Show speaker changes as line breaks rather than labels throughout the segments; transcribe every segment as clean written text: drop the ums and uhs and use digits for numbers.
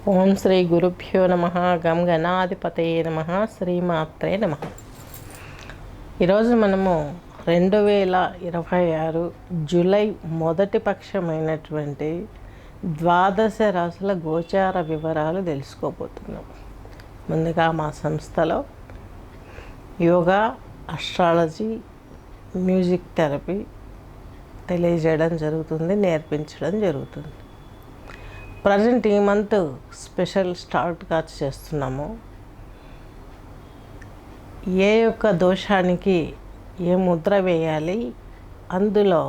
ఓం శ్రీ గురుభ్యో నమ. గం గణాధిపతయే నమ. శ్రీమాత్రే నమ. ఈరోజు మనము 2026 జూలై మొదటి పక్షమైనటువంటి ద్వాదశ రాశుల గోచార వివరాలు తెలుసుకోబోతున్నాం. ముందుగా మా సంస్థలో యోగా, అస్ట్రాలజీ, మ్యూజిక్ థెరపీ తెలియజేయడం జరుగుతుంది, నేర్పించడం జరుగుతుంది. ప్రజెంట్ ఈ మంత్ స్పెషల్ స్టార్ట్గా చేస్తున్నాము. ఏ యొక్క దోషానికి ఏ ముద్ర వేయాలి, అందులో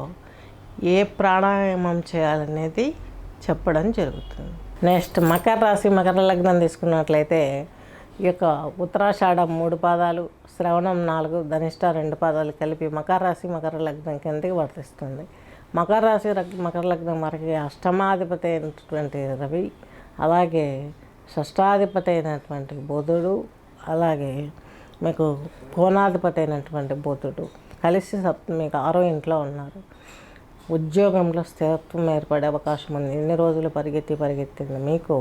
ఏ ప్రాణాయామం చేయాలనేది చెప్పడం జరుగుతుంది. నెక్స్ట్ మకర రాశి, మకర లగ్నం తీసుకున్నట్లయితే ఈ యొక్క ఉత్తరాషాఢ 3 పాదాలు, శ్రవణం 4, ధనిష్ట 2 పాదాలు కలిపి మకర రాశి మకర లగ్నం కిందకి వర్తిస్తుంది. మకర రాశి మకర లగ్నం వారికి అష్టమాధిపతి అయినటువంటి రవి, అలాగే షష్టాధిపతి అయినటువంటి బుధుడు, అలాగే మీకు కోణాధిపతి అయినటువంటి బుధుడు కలిసి మీకు 6వ ఇంట్లో ఉన్నారు. ఉద్యోగంలో స్థిరత్వం ఏర్పడే అవకాశం ఉంది. ఎన్ని రోజులు పరిగెత్తింది మీకు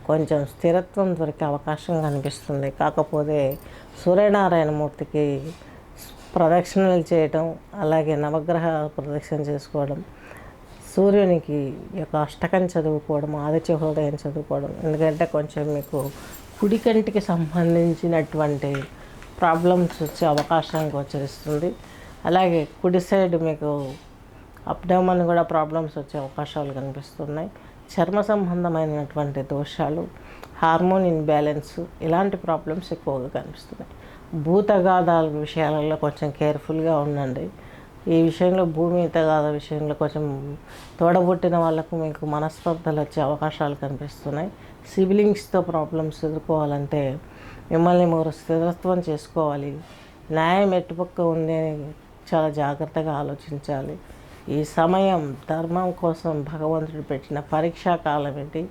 కొంచెం స్థిరత్వం దొరికే అవకాశం కనిపిస్తుంది. కాకపోతే సూర్యనారాయణమూర్తికి ప్రదక్షిణలు చేయటం, అలాగే నవగ్రహ ప్రదక్షిణ చేసుకోవడం, సూర్యునికి యొక్క అష్టకం చదువుకోవడం, ఆదిత్య హృదయం చదువుకోవడం. ఎందుకంటే కొంచెం మీకు కుడి కంటికి సంబంధించినటువంటి ప్రాబ్లమ్స్ వచ్చే అవకాశం గోచరిస్తుంది. అలాగే కుడి సైడ్ మీకు అప్డౌమన్ కూడా ప్రాబ్లమ్స్ వచ్చే అవకాశాలు కనిపిస్తున్నాయి. చర్మ సంబంధమైనటువంటి దోషాలు, హార్మోన్ ఇన్బ్యాలెన్స్, ఇలాంటి ప్రాబ్లమ్స్ ఎక్కువగా కనిపిస్తున్నాయి. భూతగాదాల విషయాలలో కొంచెం కేర్ఫుల్గా ఉండండి. ఈ విషయంలో భూమి తగాద విషయంలో కొంచెం తోడబుట్టిన వాళ్ళకు మీకు మనస్పర్ధలు వచ్చే అవకాశాలు కనిపిస్తున్నాయి. సిబ్లింగ్స్తో ప్రాబ్లమ్స్ ఎదుర్కోవాలంటే మిమ్మల్ని మీరు స్థిరత్వం చేసుకోవాలి. న్యాయం ఎట్టుపక్క ఉంది, చాలా జాగ్రత్తగా ఆలోచించాలి. ఈ సమయం ధర్మం కోసం భగవంతుడు పెట్టిన పరీక్షా కాలం ఏంటి.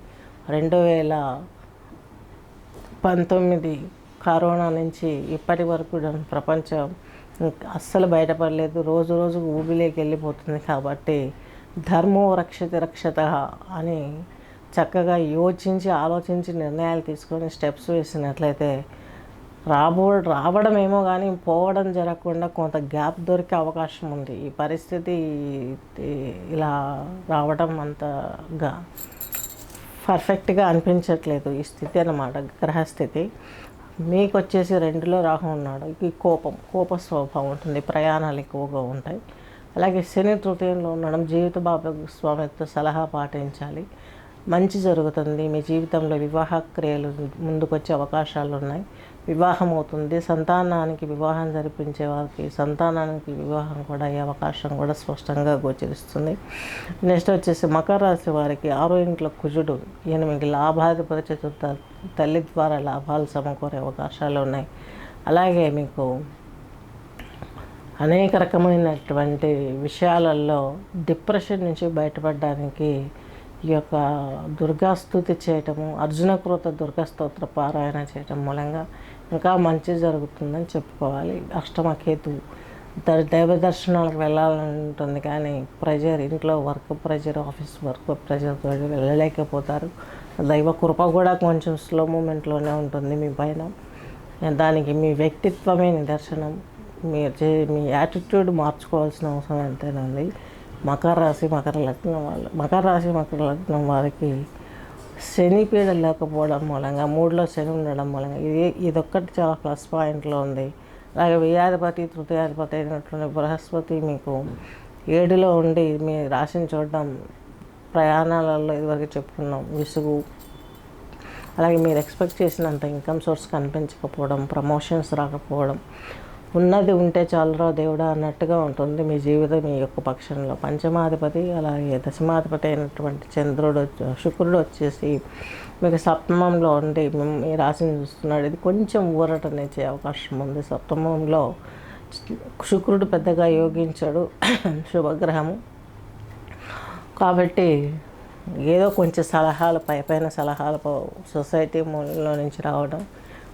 2019 కరోనా నుంచి ఇప్పటి వరకు ప్రపంచం అస్సలు బయటపడలేదు. రోజు రోజుకు ఊబిలోకి వెళ్ళిపోతుంది. కాబట్టి ధర్మో రక్షత అని చక్కగా యోచించి ఆలోచించి నిర్ణయాలు తీసుకొని స్టెప్స్ వేసినట్లయితే రావడమేమో కానీ పోవడం జరగకుండా కొంత గ్యాప్ దొరికే అవకాశం ఉంది. ఈ పరిస్థితి ఇలా రావడం అంతగా పర్ఫెక్ట్గా అనిపించట్లేదు. ఈ స్థితి అన్నమాట, గ్రహస్థితి. మీకు వచ్చేసి 2లో రాహు ఉన్నాడు. ఈ కోప స్వభావం ఉంటుంది, ప్రయాణాలు ఎక్కువగా ఉంటాయి. అలాగే శని తృతీయంలో ఉండడం, జీవిత భాగస్వామితో సలహా పాటించాలి, మంచి జరుగుతుంది. మీ జీవితంలో వివాహ క్రియలు ముందుకొచ్చే అవకాశాలు ఉన్నాయి. వివాహం అవుతుంది. సంతానానికి వివాహం జరిపించే వారికి సంతానానికి వివాహం కూడా అయ్యే అవకాశం కూడా స్పష్టంగా గోచరిస్తుంది. నెక్స్ట్ వచ్చేసి మకర రాశి వారికి 6వ ఇంట్లో కుజుడు, ఈయన మీకు లాభాధిపతి, చతుర్థ తల్లి ద్వారా లాభాలు సమకూరే అవకాశాలు ఉన్నాయి. అలాగే మీకు అనేక రకమైనటువంటి విషయాలలో డిప్రెషన్ నుంచి బయటపడడానికి ఈ యొక్క దుర్గాస్తుతి చేయటము, అర్జునకృత దుర్గా స్తోత్ర పారాయణ చేయటం మూలంగా ఇంకా మంచి జరుగుతుందని చెప్పుకోవాలి. అష్టమకేతు దైవ దర్శనాలకు వెళ్ళాలని ఉంటుంది, కానీ ప్రెజర్, ఇంట్లో వర్క్ ప్రెజర్, ఆఫీస్ వర్క్ ప్రెజర్తో వెళ్ళలేకపోతారు. దైవ కృప కూడా కొంచెం స్లో మూమెంట్లోనే ఉంటుంది మీ పైన. దానికి మీ వ్యక్తిత్వమే నిదర్శనం. మీ యాటిట్యూడ్ మార్చుకోవాల్సిన అవసరం ఎంతైనా ఉంది. మకర రాశి మకర లగ్నం వారికి శని పీడ లేకపోవడం మూలంగా, 3లో శని ఉండడం మూలంగా ఇదొక్కటి చాలా ప్లస్ పాయింట్లో ఉంది. అలాగే వ్యయాధిపతి, తృతీయాధిపతి అయినటువంటి బృహస్పతి మీకు 7లో ఉండి మీ రాశిని చూడడం, ప్రయాణాలలో ఇదివరకు చెప్పుకున్నాం విసుగు, అలాగే మీరు ఎక్స్పెక్ట్ చేసినంత ఇన్కమ్ సోర్స్ కనిపించకపోవడం, ప్రమోషన్స్ రాకపోవడం, ఉన్నది ఉంటే చాలురా దేవుడా అన్నట్టుగా ఉంటుంది మీ జీవితం. మీ యొక్క పక్షంలో పంచమాధిపతి, అలాగే దశమాధిపతి అయినటువంటి శుక్రుడు వచ్చేసి మీకు సప్తమంలో ఉండి మీ రాశిని చూస్తున్నాడు. ఇది కొంచెం ఊరటనిచ్చే అవకాశం ఉంది. సప్తమంలో శుక్రుడు పెద్దగా యోగించాడు, శుభగ్రహము. కాబట్టి ఏదో కొంచెం సలహాలు, పైన సలహాలు సొసైటీ మూలంలో నుంచి రావడం,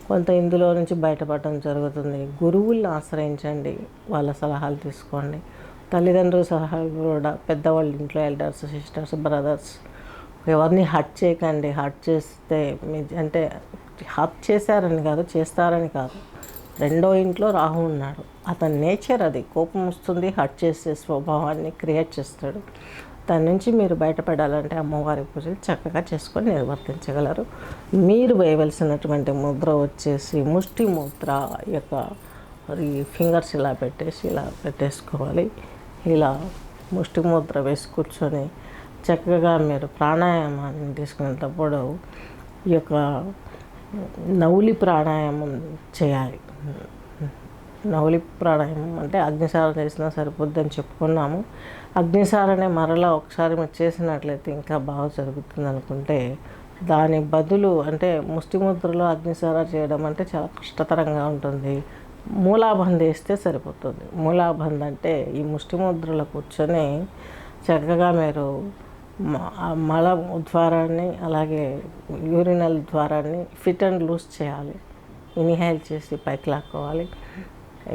కొంత ఇందులో నుంచి బయటపడడం జరుగుతుంది. గురువుల్ని ఆశ్రయించండి, వాళ్ళ సలహాలు తీసుకోండి. తల్లిదండ్రుల సలహాలు కూడా, పెద్దవాళ్ళ ఇంట్లో ఎల్డర్స్, సిస్టర్స్, బ్రదర్స్ ఎవరిని హర్ట్ చేయకండి. హర్ట్ చేస్తే మీ అంటే హర్ట్ చేశారని కాదు, చేస్తారని కాదు. రెండో ఇంట్లో రాహు ఉన్నాడు. అతని నేచర్ అది. కోపం వస్తుంది, హర్ట్ చేసే స్వభావాన్ని క్రియేట్ చేస్తాడు. దాని నుంచి మీరు బయటపడాలంటే అమ్మవారి పూజలు చక్కగా చేసుకొని నిర్వర్తించగలరు. మీరు వేయవలసినటువంటి ముద్ర వచ్చేసి ముష్టి ముద్ర యొక్క ఈ ఫింగర్స్ ఇలా పెట్టేసుకోవాలి. ఇలా ముష్టి ముద్ర వేసి కూర్చొని చక్కగా మీరు ప్రాణాయామాన్ని తీసుకునేటప్పుడు ఈ యొక్క నౌలి ప్రాణాయామం చేయాలి. నౌలి ప్రాణాయామం అంటే అగ్నిసారణ చేసినా సరిపోద్దని చెప్పుకున్నాము. అగ్నిసారనే మరలా ఒకసారి మీరు చేసినట్లయితే ఇంకా బాగా జరుగుతుంది అనుకుంటే దాని బదులు అంటే ముష్టి ముద్రలో అగ్నిసార చేయడం అంటే చాలా కష్టతరంగా ఉంటుంది. మూలాబంధ్ వేస్తే సరిపోతుంది. మూలాబంధ్ అంటే ఈ ముష్టి ముద్రలో కూర్చొని చక్కగా మీరు మల ద్వారాన్ని అలాగే యూరినల్ ద్వారాన్ని ఫిట్ అండ్ లూజ్ చేయాలి. ఇన్హేల్ చేసి పైకి లాక్కోవాలి,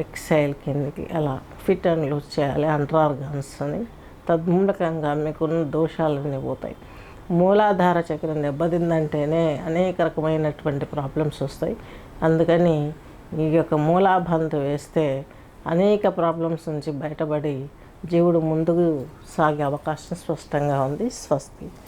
ఎక్సైల్ కిందికి అలా ఫిట్ అండ్ లూజ్ చేయాలి అండర్ ఆర్గాన్స్ని. తద్మూలకంగా మీకున్న దోషాలన్నీ పోతాయి. మూలాధార చక్రం దెబ్బతిందంటేనే అనేక రకమైనటువంటి ప్రాబ్లమ్స్ వస్తాయి. అందుకని ఈ యొక్క మూలాబంధ్ వేస్తే అనేక ప్రాబ్లమ్స్ నుంచి బయటపడి జీవుడు ముందుకు సాగే అవకాశం స్పష్టంగా ఉంది. స్వస్తి.